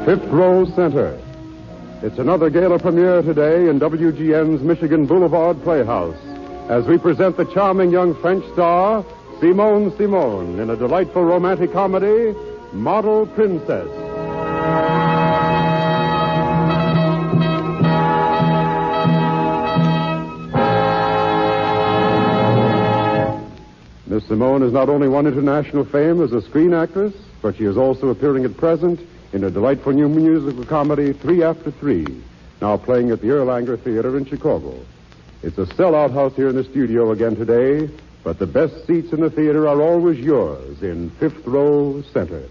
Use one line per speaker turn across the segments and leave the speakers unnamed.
5thRowCenter. It's another gala premiere today in WGN's Michigan Boulevard Playhouse as we present the charming young French star, Simone Simone, in a delightful romantic comedy, Model Princess. Miss Simone has not only won international fame as a screen actress, but she is also appearing at present in a delightful new musical comedy, 3 After 3, now playing at the Erlanger Theater in Chicago. It's a sellout house here in the studio again today, but the best seats in the theater are always yours in 5thRowCenter.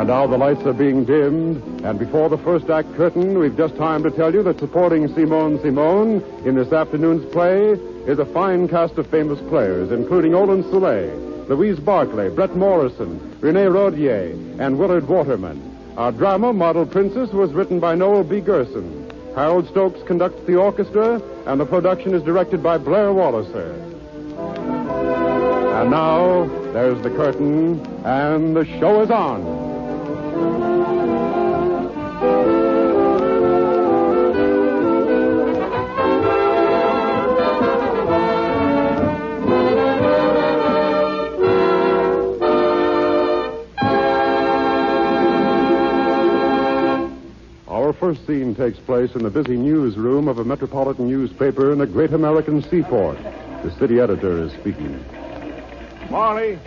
Now the lights are being dimmed, and before the first act curtain, we've just time to tell you that supporting Simone Simone in this afternoon's play is a fine cast of famous players, including Olin Soule, Louise Barclay, Brett Morrison, Renee Rodier, and Willard Waterman. Our drama, Model Princess, was written by Noel B. Gerson. Harold Stokes conducts the orchestra, and the production is directed by Blair Walliser. And now, there's the curtain, and the show is on. Our first scene takes place in the busy newsroom of a metropolitan newspaper in a great American seaport. The city editor is speaking.
Marley.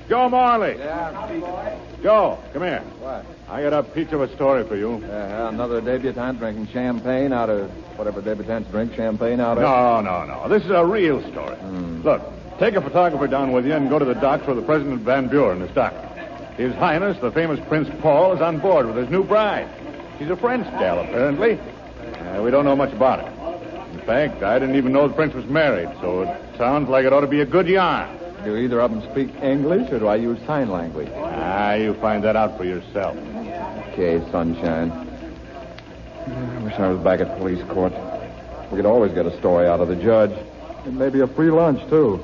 Joe Marley.
Yeah.
Joe, come here.
What?
I got a peach of a story for you.
Another debutante drinking champagne out of whatever debutantes drink champagne out of.
No. This is a real story. Look, take a photographer down with you and go to the docks where the President Van Buren is docking. His Highness, the famous Prince Paul, is on board with his new bride. She's a French gal, apparently. We don't know much about it. In fact, I didn't even know the prince was married, so it sounds like it ought to be a good yarn.
Do either of them speak English, or do I use sign language?
You find that out for yourself.
Okay, sunshine. I wish I was back at police court. We could always get a story out of the judge. And maybe a free lunch, too.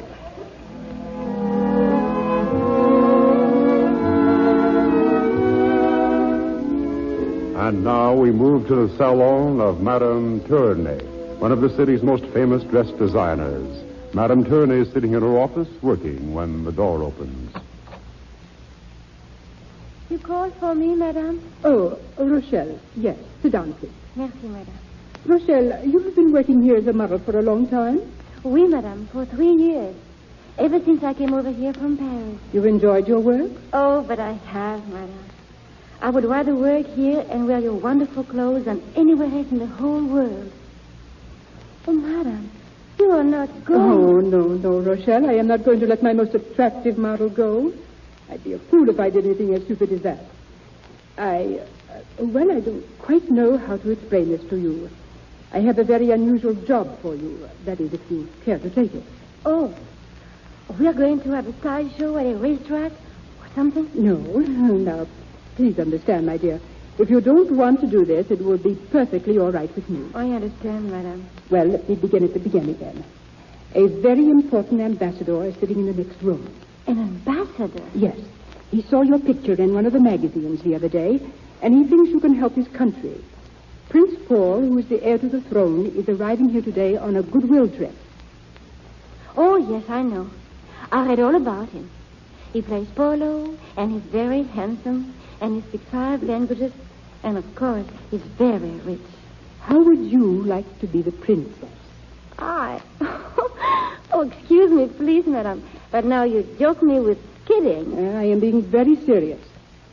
And now we move to the salon of Madame Tournay, one of the city's most famous dress designers. Madame Tournay is sitting in her office working when the door opens.
You called for me, madame?
Oh, Rochelle. Yes. Sit down, please.
Merci, madame.
Rochelle, you have been working here as a model for a long time?
Oui, madame, for 3 years. Ever since I came over here from Paris.
You've enjoyed your work?
Oh, but I have, madame. I would rather work here and wear your wonderful clothes than anywhere else in the whole world. Oh, madame, you are not going.
Oh, no, Rochelle. I am not going to let my most attractive model go. I'd be a fool if I did anything as stupid as that. I don't quite know how to explain this to you. I have a very unusual job for you. That is, if you care to take it.
Oh, we are going to have a sideshow at a racetrack or something?
No. Now, please understand, my dear. If you don't want to do this, it will be perfectly all right with me.
I understand, madame.
Well, let me begin at the beginning then. A very important ambassador is sitting in the next room.
An ambassador?
Yes. He saw your picture in one of the magazines the other day, and he thinks you can help his country. Prince Paul, who is the heir to the throne, is arriving here today on a goodwill trip.
Oh, yes, I know. I read all about him. He plays polo, and he's very handsome, and he speaks 5 languages, and, of course, he's very rich.
How would you like to be the princess?
I? Oh, excuse me, please, madame. But now you joke me with kidding.
I am being very serious.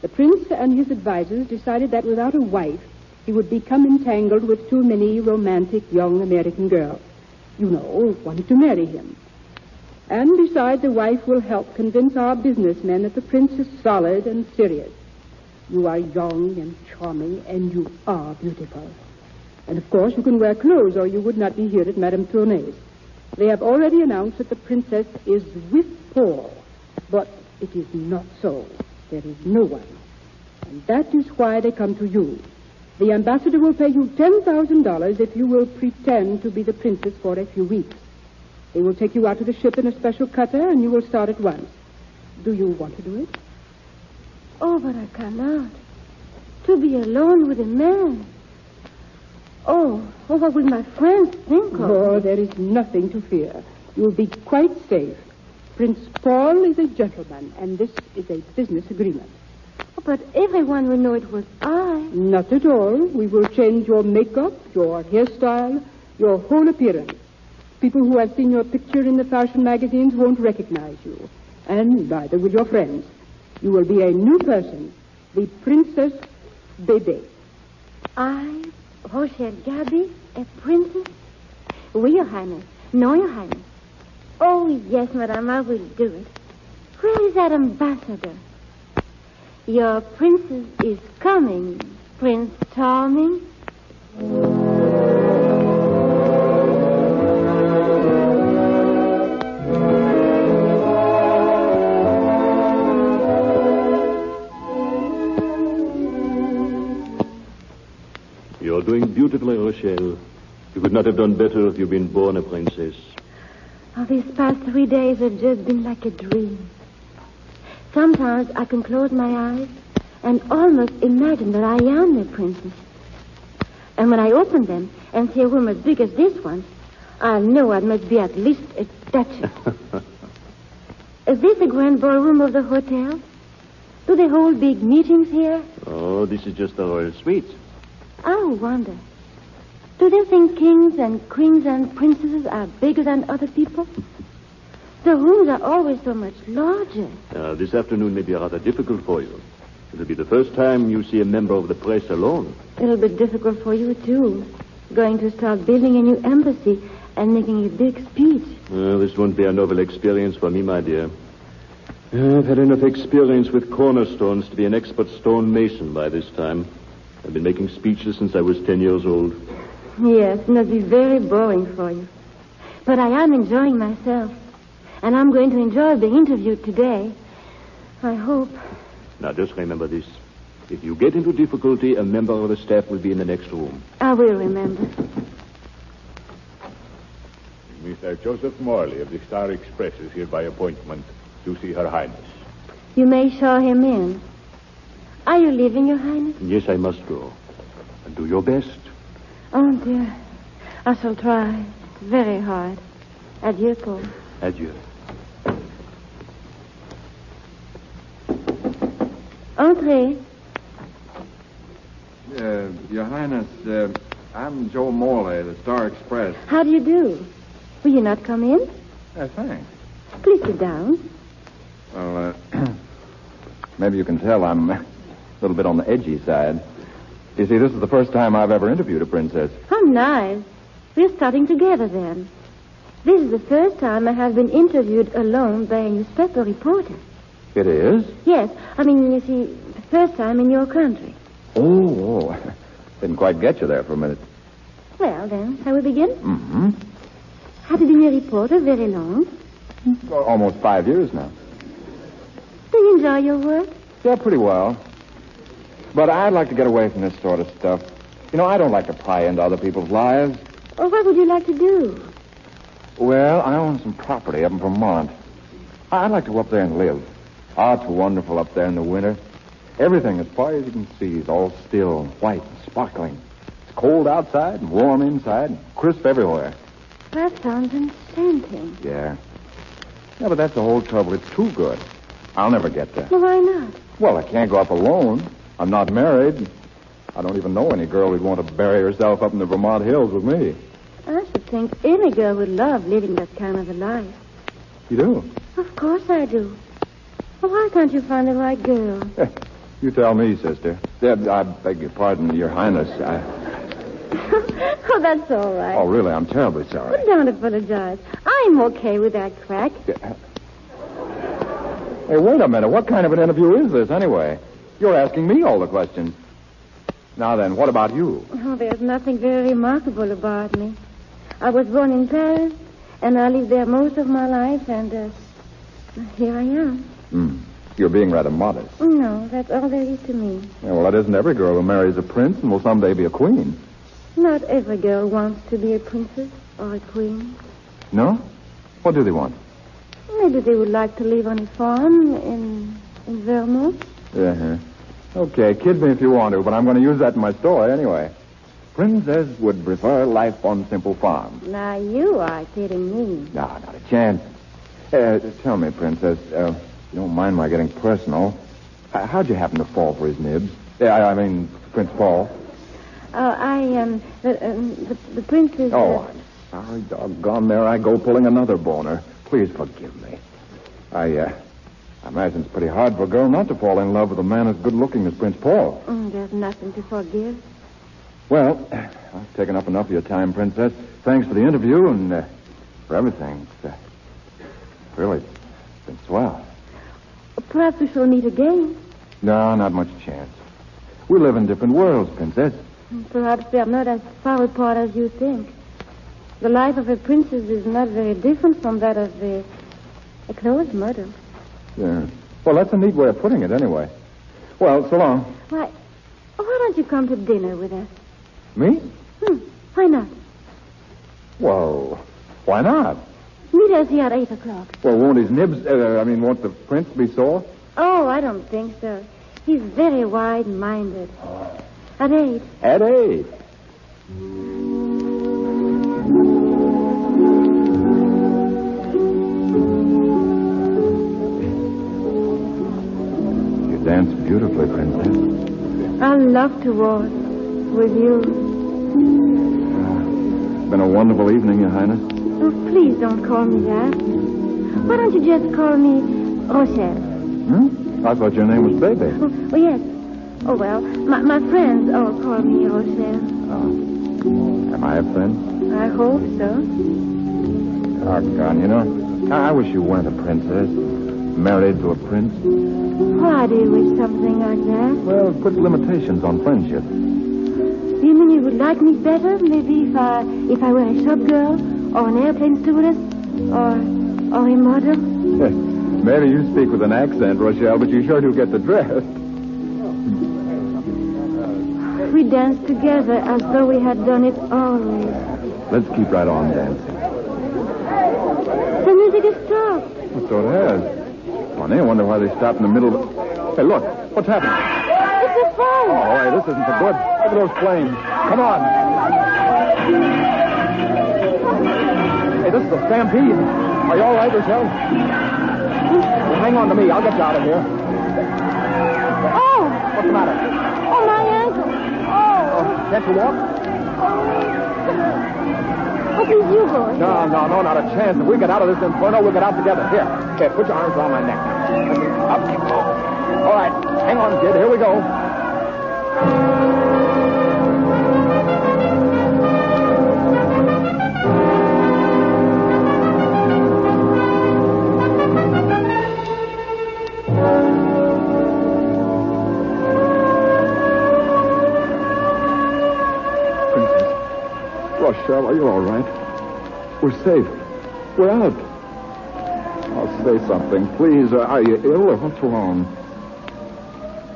The prince and his advisors decided that without a wife, he would become entangled with too many romantic young American girls. You know, wanting to marry him. And besides, a wife will help convince our businessmen that the prince is solid and serious. You are young and charming, and you are beautiful. And, of course, you can wear clothes, or you would not be here at Madame Tournay's. They have already announced that the princess is with Paul. But it is not so. There is no one. And that is why they come to you. The ambassador will pay you $10,000 if you will pretend to be the princess for a few weeks. They will take you out to the ship in a special cutter, and you will start at once. Do you want to do it?
Oh, but I cannot. To be alone with a man. Oh, what will my friends think of?
Oh, there is nothing to fear. You will be quite safe. Prince Paul is a gentleman, and this is a business agreement.
Oh, but everyone will know it was I.
Not at all. We will change your makeup, your hairstyle, your whole appearance. People who have seen your picture in the fashion magazines won't recognize you. And neither will your friends. You will be a new person, the Princess Bébé.
I, Rochelle Gaby, a princess? Oui, Your Highness. No, Your Highness. Oh, yes, Madame, I will do it. Where is that ambassador? Your princess is coming, Prince Charming.
You're doing beautifully, Rochelle. You could not have done better if you'd been born a princess.
Oh, these past 3 days have just been like a dream. Sometimes I can close my eyes and almost imagine that I am a princess. And when I open them and see a room as big as this one, I know I must be at least a duchess. Is this the grand ballroom of the hotel? Do they hold big meetings here?
Oh, this is just the royal suite.
I wonder. Do they think kings and queens and princesses are bigger than other people? The rooms are always so much larger.
This afternoon may be rather difficult for you. It'll be the first time you see a member of the press alone.
It'll be difficult for you, too. Going to start building a new embassy and making a big speech.
This won't be a novel experience for me, my dear. I've had enough experience with cornerstones to be an expert stonemason by this time. I've been making speeches since I was 10 years old.
Yes, and it'll be very boring for you. But I am enjoying myself. And I'm going to enjoy being interviewed today. I hope.
Now, just remember this. If you get into difficulty, a member of the staff will be in the next room.
I will remember.
Mr. Joseph Morley of the Star Express is here by appointment to see Her Highness.
You may show him in. Are you leaving, Your Highness?
Yes, I must go. And do your best.
Oh, dear. I shall try. It's very hard. Adieu, Paul.
Adieu.
Entrez.
Your Highness, I'm Joe Morley, the Star Express.
How do you do? Will you not come in?
Thanks.
Please sit down.
Well, maybe you can tell I'm a little bit on the edgy side. You see, this is the first time I've ever interviewed a princess.
How nice. We're starting together then. This is the first time I have been interviewed alone by a newspaper reporter.
It is?
Yes. I mean, you see, the first time in your country.
Oh. Didn't quite get you there for a minute.
Well, then, shall we begin?
Mm-hmm.
Have you been a reporter very long?
Well, almost 5 years now.
Do you enjoy your work?
Yeah, pretty well. But I'd like to get away from this sort of stuff. You know, I don't like to pry into other people's lives.
Or what would you like to do?
Well, I own some property up in Vermont. I'd like to go up there and live. Oh, it's wonderful up there in the winter. Everything, as far as you can see, is all still, white, and sparkling. It's cold outside and warm inside and crisp everywhere.
That sounds enchanting.
Yeah. Yeah, but that's the whole trouble. It's too good. I'll never get there.
Well, why not?
Well, I can't go up alone. I'm not married. I don't even know any girl who'd want to bury herself up in the Vermont hills with me.
I should think any girl would love living that kind of a life.
You do?
Of course I do. Well, why can't you find the right girl?
You tell me, sister. I beg your pardon, Your Highness.
Oh, that's all right.
Oh, really, I'm terribly sorry.
Well, don't apologize. I'm okay with that crack.
Hey, wait a minute. What kind of an interview is this, anyway? You're asking me all the questions. Now then, what about you?
Oh, there's nothing very remarkable about me. I was born in Paris, And I lived there most of my life, and here I am.
You're being rather modest.
No, that's all there is to me.
Yeah, well, that isn't every girl who marries a prince and will someday be a queen.
Not every girl wants to be a princess or a queen.
No? What do they want?
Maybe they would like to live on a farm in Vermont.
Uh-huh. Okay, kid me if you want to, but I'm going to use that in my story anyway. Princess would prefer life on simple farm.
Now, you are kidding me.
No, not a chance. Tell me, Princess, you don't mind my getting personal. How'd you happen to fall for his nibs? I mean, Prince Paul.
The prince is...
Oh, I'm sorry, doggone, there I go pulling another boner. Please forgive me. I imagine it's pretty hard for a girl not to fall in love with a man as good-looking as Prince Paul.
There's nothing to forgive.
Well, I've taken up enough of your time, Princess. Thanks for the interview and for everything. It's really been swell.
Perhaps we shall meet again.
No, not much chance. We live in different worlds, Princess.
Perhaps they're not as far apart as you think. The life of a princess is not very different from that of a close mother.
Yeah. Well, that's a neat way of putting it, anyway. Well, so long.
Why don't you come to dinner with us?
Me?
Why not?
Well, why not?
Meet us here at 8 o'clock.
Well, won't his nibs, won't the prince be sore?
Oh, I don't think so. He's very wide-minded. At 8.
At 8. You dance beautifully, Princess.
I love to waltz with you.
It's been a wonderful evening, Your Highness.
Oh, please don't call me that. Why don't you just call me Rochelle?
I thought your name was Baby.
Oh, yes. Oh, well, my friends all call me Rochelle.
Oh. Am I a friend?
I hope so.
Doggone, you know, I wish you weren't a princess. Married to a prince.
Why do you wish something like that?
Well, it puts limitations on friendship.
You mean you would like me better, maybe if I were a shop girl, or an airplane stewardess, or a model?
Maybe you speak with an accent, Rochelle, but you sure do get the drift.
We danced together as though we had done it always.
Let's keep right on dancing.
The music has stopped.
So it has. Funny, I wonder why they stopped in the middle of... Hey, look, what's happening?
It's a fire.
Oh, hey, this isn't so good. Look at those flames. Come on. Hey, this is a stampede. Are you all right, Rochelle? Well, hang on to me. I'll get you out of here.
Oh!
What's the matter?
Oh, my ankle. Oh.
Can't you walk?
Oh, please, you go.
No, not a chance. If we get out of this inferno, we'll get out together. Here, put your arms around my neck now. Up you go. All right, hang on, kid. Here we go. Rochelle, are you all right? We're safe. We're out. Oh, say something, please. Are you ill or what's wrong?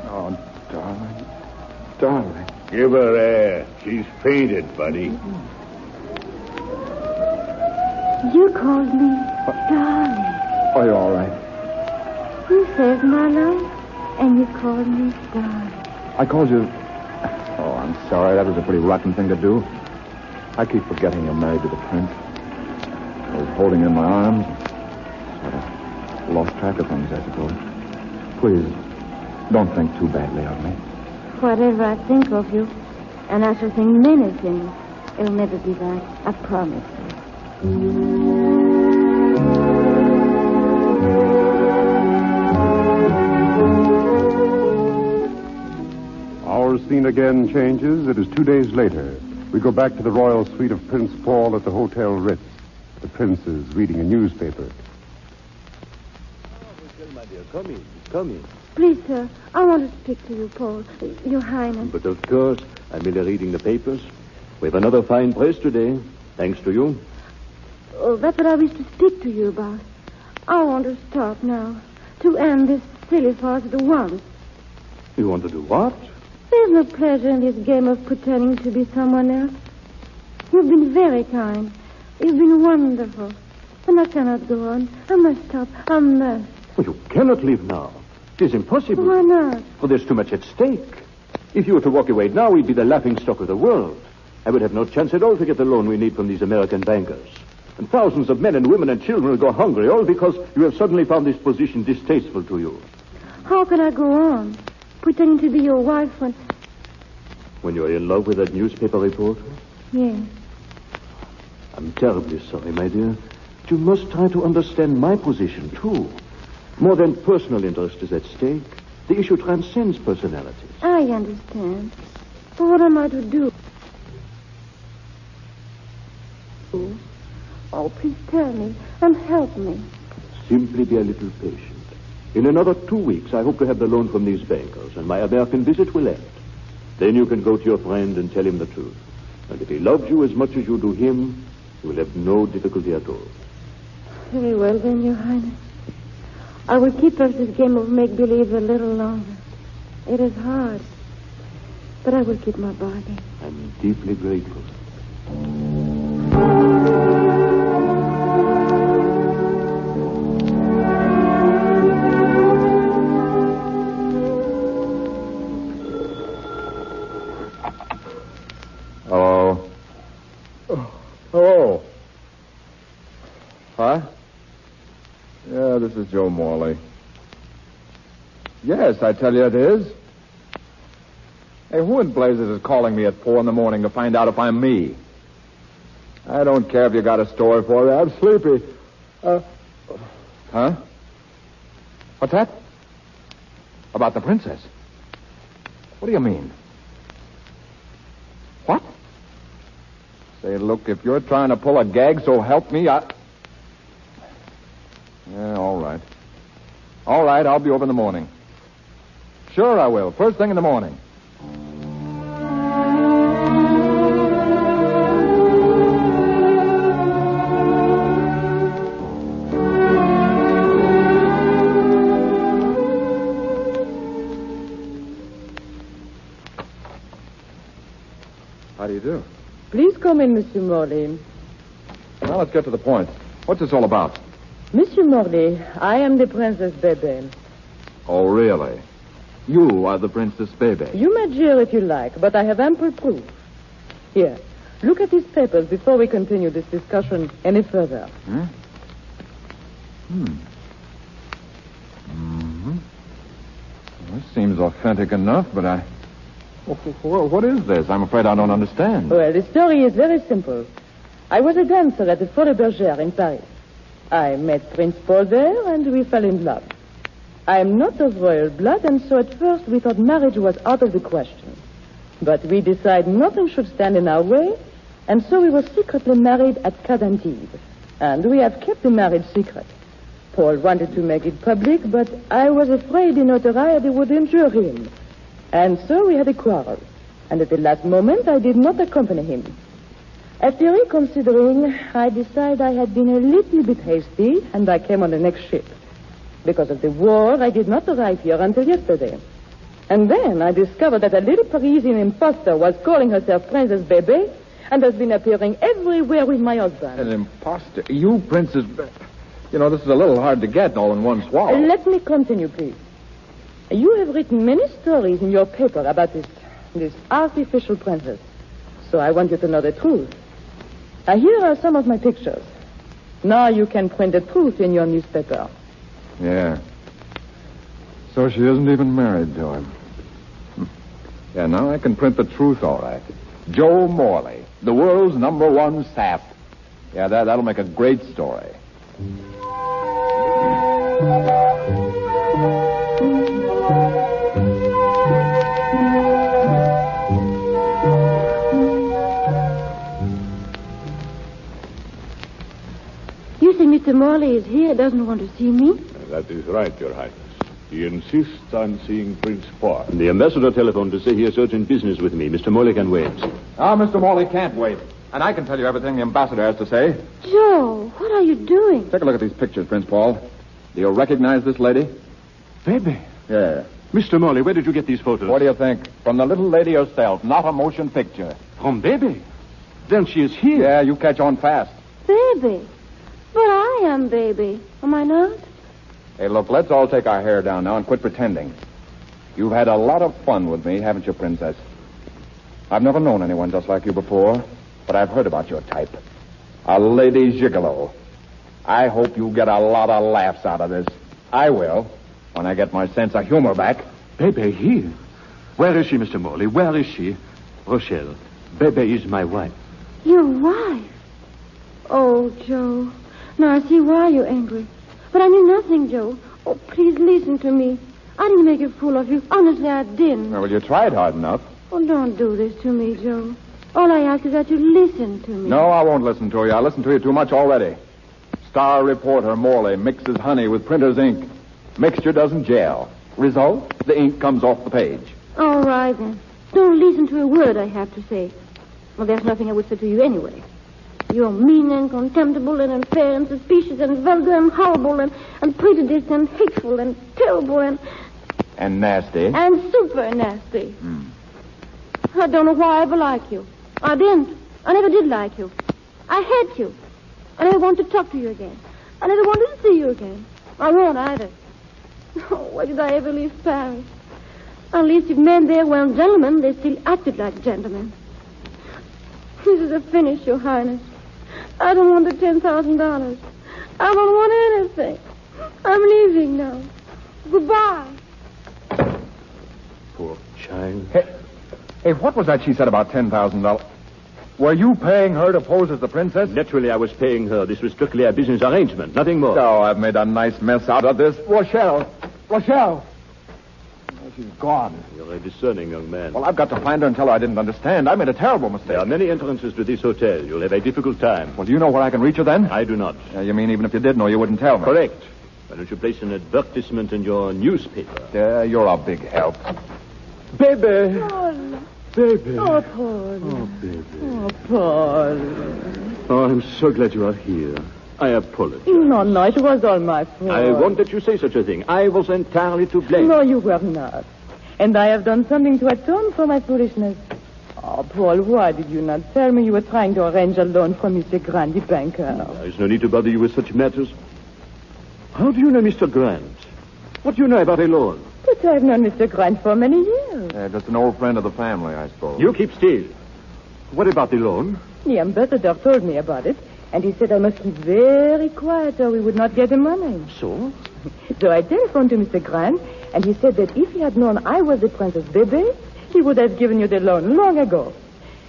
Oh, darling. Darling.
Give her air. She's fainted, buddy.
You called me darling.
Are you all right?
You saved my life, and you called me darling.
I called you... Oh, I'm sorry. That was a pretty rotten thing to do. I keep forgetting you're married to the prince. I was holding you in my arms. Sort of lost track of things, I suppose. Please, don't think too badly of me.
Whatever I think of you, and I shall think many things, it'll never be that. I promise you.
Our scene again changes. It is 2 days later. We go back to the royal suite of Prince Paul at the Hotel Ritz. The prince is reading a newspaper.
My dear, come in. Come in.
Please, sir, I want to speak to you, Paul. Your Highness.
But of course, I'm merely reading the papers. We have another fine press today, thanks to you.
Oh, that's what I wish to speak to you about. I want to stop now. To end this silly farce at once.
You want to do what?
There's no pleasure in this game of pretending to be someone else. You've been very kind. You've been wonderful. And I cannot go on. I must stop. I must.
Well, you cannot leave now. It is impossible.
Why not?
For there's too much at stake. If you were to walk away now, we'd be the laughingstock of the world. I would have no chance at all to get the loan we need from these American bankers. And thousands of men and women and children will go hungry, all because you have suddenly found this position distasteful to you.
How can I go on? Pretending to be your wife
When you're in love with that newspaper reporter?
Yes.
I'm terribly sorry, my dear. But you must try to understand my position, too. More than personal interest is at stake. The issue transcends personalities.
I understand. But what am I to do? Oh, please tell me and help me.
Simply be a little patient. In another 2 weeks, I hope to have the loan from these bankers, and my American visit will end. Then you can go to your friend and tell him the truth. And if he loves you as much as you do him, you will have no difficulty at all.
Very well, then, Your Highness. I will keep up this game of make-believe a little longer. It is hard, but I will keep my bargain.
I'm deeply grateful.
Hello? Hello? Huh? Yeah, this is Joe Morley. Yes, I tell you it is. Hey, who in blazes is calling me at 4 a.m. to find out if I'm me? I don't care if you got a story for me. I'm sleepy. Huh? What's that? About the princess? What do you mean? What? Say, look, if you're trying to pull a gag, so help me, Yeah, all right. All right, I'll be over in the morning. Sure I will. First thing in the morning. How do you do?
Please come in, Monsieur Morley.
Well, let's get to the point. What's this all about?
Monsieur Morley, I am the Princess Bébé.
Oh, really? You are the Princess Bébé.
You may jeer if you like, but I have ample proof. Here, look at these papers before we continue this discussion any further.
Well, this seems authentic enough, but what is this? I'm afraid I don't understand.
Well, the story is very simple. I was a dancer at the Folie Bergère in Paris. I met Prince Paul there, and we fell in love. I am not of royal blood, and so at first we thought marriage was out of the question. But we decided nothing should stand in our way, and so we were secretly married at Cadantibes. And we have kept the marriage secret. Paul wanted to make it public, but I was afraid the notoriety would injure him. And so we had a quarrel. And at the last moment, I did not accompany him. After reconsidering, I decided I had been a little bit hasty, and I came on the next ship. Because of the war, I did not arrive here until yesterday. And then I discovered that a little Parisian imposter was calling herself Princess Bébé and has been appearing everywhere with my husband.
An imposter? You, Princess... You know, this is a little hard to get all in one swallow.
Let me continue, please. You have written many stories in your paper about this artificial princess. So I want you to know the truth. Here are some of my pictures. Now you can print the truth in your newspaper.
Yeah. So she isn't even married to him. Yeah, now I can print the truth all right. Joe Morley, the world's #1 sap. Yeah, that'll make a great story.
You say Mr. Morley is here, doesn't want to see me?
That is right, Your Highness. He insists on seeing Prince Paul.
The ambassador telephoned to say he has urgent business with me. Mr. Morley can wait.
Mr. Morley can't wait. And I can tell you everything the ambassador has to say.
Joe, what are you doing?
Take a look at these pictures, Prince Paul. Do you recognize this lady?
Baby.
Yeah.
Mr. Morley, where did you get these photos?
What do you think? From the little lady herself, not a motion picture.
From Baby? Then she is here.
Yeah, you catch on fast.
Baby. But I am Baby. Am I not?
Hey, look, let's all take our hair down now and quit pretending. You've had a lot of fun with me, haven't you, Princess? I've never known anyone just like you before, but I've heard about your type. A lady gigolo. I hope you get a lot of laughs out of this. I will, when I get my sense of humor back.
Bebe here? Where is she, Mr. Morley? Where is she? Rochelle, Bebe is my wife.
Your wife? Oh, Joe. Now I see why you're angry. But I knew nothing, Joe. Oh, please listen to me. I didn't make a fool of you. Honestly, I didn't.
Well, you tried hard enough.
Oh, don't do this to me, Joe. All I ask is that you listen to me.
No, I won't listen to you. I listened to you too much already. Star reporter Morley mixes honey with printer's ink. Mixture doesn't gel. Result, the ink comes off the page.
All right, then. Don't listen to a word I have to say. Well, there's nothing I would say to you anyway. You're mean and contemptible and unfair and suspicious and vulgar and horrible and prejudiced and hateful and terrible and
nasty.
And super nasty. I don't know why I ever liked you. I didn't. I never did like you. I hate you. I never want to talk to you again. I never wanted to see you again. I won't either. Oh, why did I ever leave Paris? At least if men there weren't gentlemen, they still acted like gentlemen. This is a finish, Your Highness. I don't want the $10,000. I don't want anything. I'm leaving now. Goodbye.
Poor child.
Hey, what was that she said about $10,000? Were you paying her to pose as the princess?
Naturally, I was paying her. This was strictly a business arrangement, nothing more.
Oh, I've made a nice mess out of this. Rochelle! Oh, she's gone.
You're a discerning young man.
Well, I've got to find her and tell her I didn't understand. I made a terrible mistake.
There are many entrances to this hotel. You'll have a difficult time.
Well, do you know where I can reach her then?
I do not.
You mean even if you did know, you wouldn't tell me?
Correct. Why don't you place an advertisement in your newspaper?
You're a big help.
Baby!
Paul.
Baby!
Oh, Paul.
Oh, baby.
Oh, Paul.
Oh, I'm so glad you are here. I apologize.
No, it was all my fault.
I won't let you say such a thing. I was entirely to blame.
No, you were not. And I have done something to atone for my foolishness. Oh, Paul, why did you not tell me you were trying to arrange a loan for Mr. Grant, the banker?
There's no need to bother you with such matters. How do you know Mr. Grant? What do you know about a loan?
But I've known Mr. Grant for many years.
Just an old friend of the family, I suppose.
You keep still. What about the loan?
The ambassador told me about it, and he said I must keep very quiet or we would not get the money.
So?
So I telephoned to Mr. Grant, and he said that if he had known I was the Princess Bebe, he would have given you the loan long ago.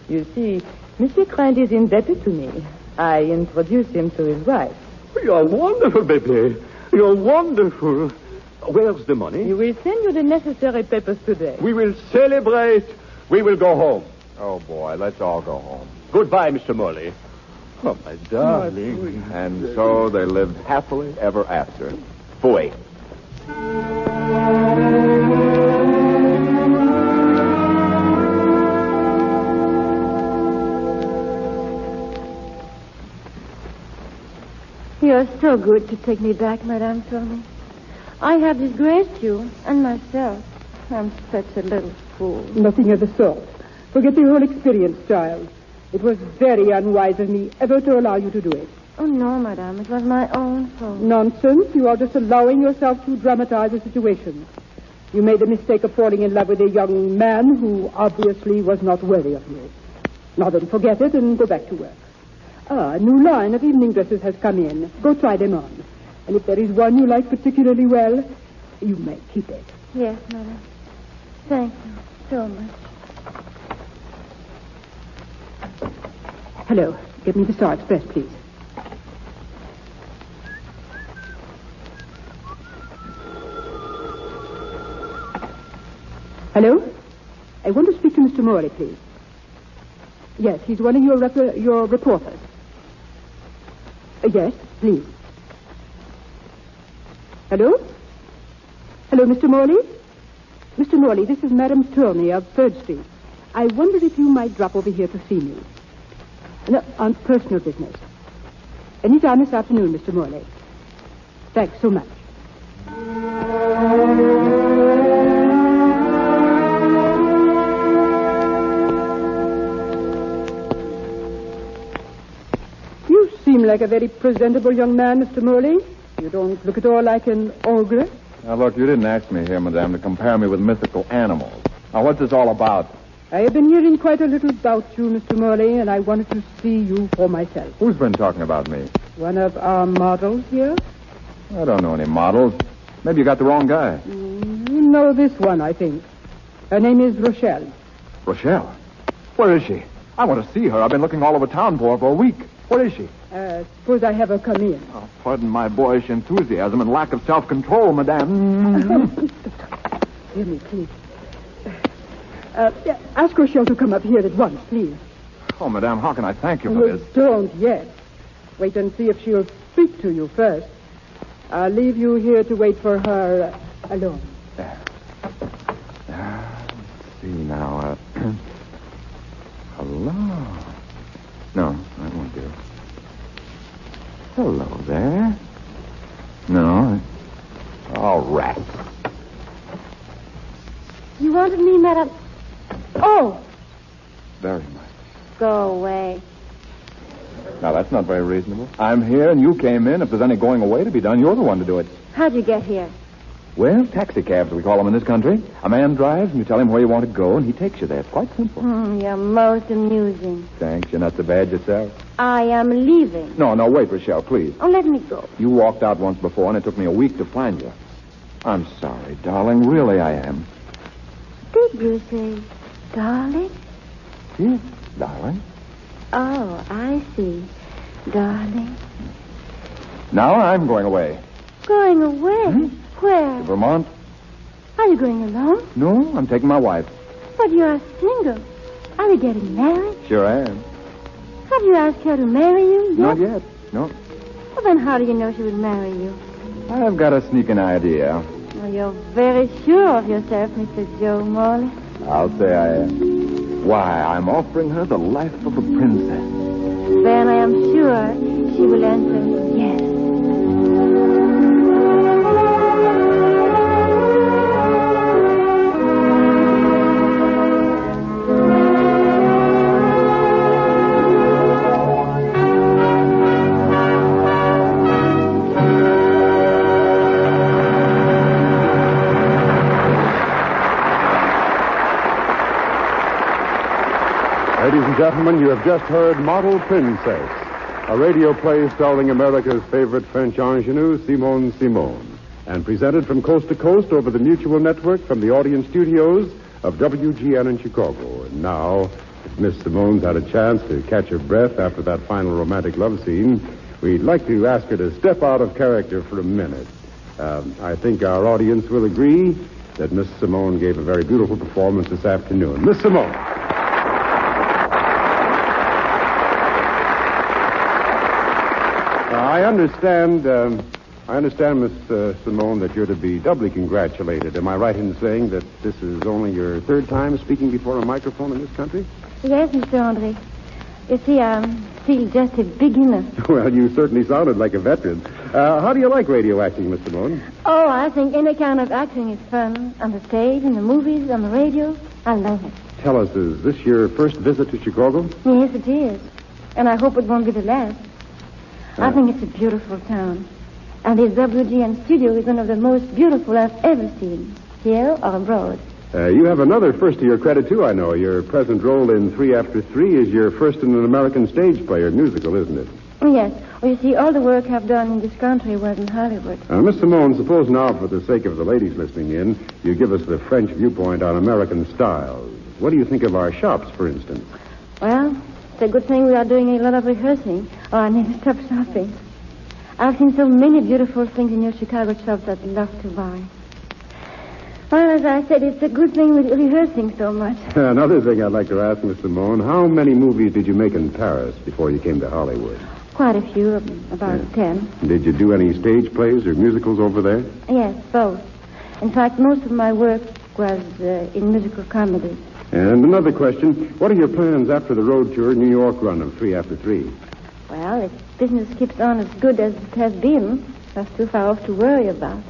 You see, Mr. Grant is indebted to me. I introduced him to his wife.
You're wonderful, Bebe. You're wonderful. Where's the money?
He will send you the necessary papers today.
We will celebrate. We will go home.
Oh, boy, let's all go home.
Goodbye, Mr. Morley. Oh, my darling.
And so they lived happily ever after. Fooey.
You're so good to take me back, Madame Tony. I have disgraced you and myself. I'm such a little fool.
Nothing of the sort. Forget the whole experience, child. It was very unwise of me ever to allow you to do it.
Oh, no, Madame. It was my own fault.
Nonsense. You are just allowing yourself to dramatize the situation. You made the mistake of falling in love with a young man who obviously was not worthy of you. Now then, forget it and go back to work. A new line of evening dresses has come in. Go try them on. And if there is one you like particularly well, you may keep it.
Yes, Madame. Thank you so much.
Hello. Get me the Star Express, please. Hello? I want to speak to Mr. Morley, please. Yes, he's one of your reporters. Yes, please. Hello? Hello, Mr. Morley? Mr. Morley, this is Madame Turney of 3rd Street. I wondered if you might drop over here to see me. No, on personal business. Any time this afternoon, Mr. Morley. Thanks so much. You seem like a very presentable young man, Mr. Morley. You don't look at all like an ogre.
Now, look, you didn't ask me here, madame, to compare me with mythical animals. Now, what's this all about?
I have been hearing quite a little about you, Mr. Morley, and I wanted to see you for myself.
Who's been talking about me?
One of our models here?
I don't know any models. Maybe you got the wrong guy.
You know this one, I think. Her name is Rochelle.
Rochelle? Where is she? I want to see her. I've been looking all over town for her for a week. Where is she?
Suppose I have her come in.
Oh, pardon my boyish enthusiasm and lack of self-control, madame.
Hear me, please. Ask Rochelle to come up here at once, please.
Oh, madame, how can I thank you for this?
Don't yet. Wait and see if she'll speak to you first. I'll leave you here to wait for her alone.
Let's see now. Hello. No, that won't do. Hello there. No. All right.
You wanted me, madam? Oh,
Very much.
go away.
Now, that's not very reasonable. I'm here, and you came in. If there's any going away to be done, you're the one to do it.
How'd you get here?
Well, taxicabs, we call them in this country. A man drives, and you tell him where you want to go, and he takes you there. It's quite simple.
You're most amusing.
Thanks. You're not so bad yourself.
I am leaving.
No, wait, Rochelle, please.
Oh, let me go.
You walked out once before, and it took me a week to find you. I'm sorry, darling. Really, I am.
Did you say darling?
Yes, darling.
Oh, I see. Darling.
Now I'm going away.
Going away? Where?
To Vermont?
Are you going alone?
No, I'm taking my wife.
But you are single. Are you getting married?
Sure I am.
Have you asked her to marry you yet?
Not yet. No.
Well, then how do you know she would marry you?
I've got a sneaking idea.
Well, you're very sure of yourself, Mr. Joe Morley.
I'll say I am. Why, I'm offering her the life of a princess.
Then I am sure she will answer yes.
Ladies and gentlemen, you have just heard Model Princess, a radio play starring America's favorite French ingenue, Simone Simone, and presented from coast to coast over the Mutual Network from the audience studios of WGN in Chicago. And now, if Miss Simone's had a chance to catch her breath after that final romantic love scene, we'd like to ask her to step out of character for a minute. I think our audience will agree that Miss Simone gave a very beautiful performance this afternoon. Miss Simone. I understand, Miss Simone, that you're to be doubly congratulated. Am I right in saying that this is only your third time speaking before a microphone in this country?
Yes, Mr. Andre. You see, I'm still just a beginner.
Well, you certainly sounded like a veteran. How do you like radio acting, Miss Simone?
Oh, I think any kind of acting is fun. On the stage, in the movies, on the radio. I love it.
Tell us, is this your first visit to Chicago?
Yes, it is. And I hope it won't be the last. I think it's a beautiful town. And this WGN studio is one of the most beautiful I've ever seen, here or abroad.
You have another first to your credit, too, I know. Your present role in 3 After 3 is your first in an American stage play or musical, isn't it?
Yes. Well, you see, all the work I've done in this country was in Hollywood.
Miss Simone, suppose now, for the sake of the ladies listening in, you give us the French viewpoint on American styles. What do you think of our shops, for instance?
Well, it's a good thing we are doing a lot of rehearsing, or I never stop shopping. I've seen so many beautiful things in your Chicago shops I'd love to buy. Well, as I said, it's a good thing we're rehearsing so much.
Another thing I'd like to ask, Miss Simone, how many movies did you make in Paris before you came to Hollywood?
Quite a few, about 10.
Did you do any stage plays or musicals over there?
Yes, both. In fact, most of my work was in musical comedies.
And another question. What are your plans after the road tour New York run of 3 after 3?
Well, if business keeps on as good as it has been, that's too far off to worry about.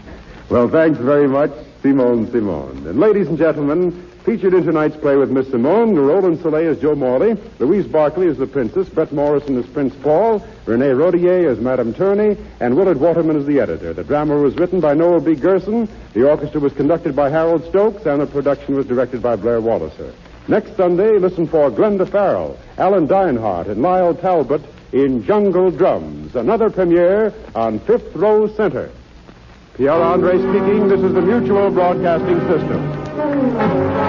Well, thanks very much, Simone. And ladies and gentlemen, featured in tonight's play with Miss Simone, Roland Soleil as Joe Morley, Louise Barclay as the Princess, Brett Morrison as Prince Paul, Renee Rodier as Madame Turney, and Willard Waterman as the editor. The drama was written by Noel B. Gerson, the orchestra was conducted by Harold Stokes, and the production was directed by Blair Walliser. Next Sunday, listen for Glenda Farrell, Alan Dinehart, and Lyle Talbot in Jungle Drums, another premiere on 5thRowCenter. Pierre Andre speaking. This is the Mutual Broadcasting System.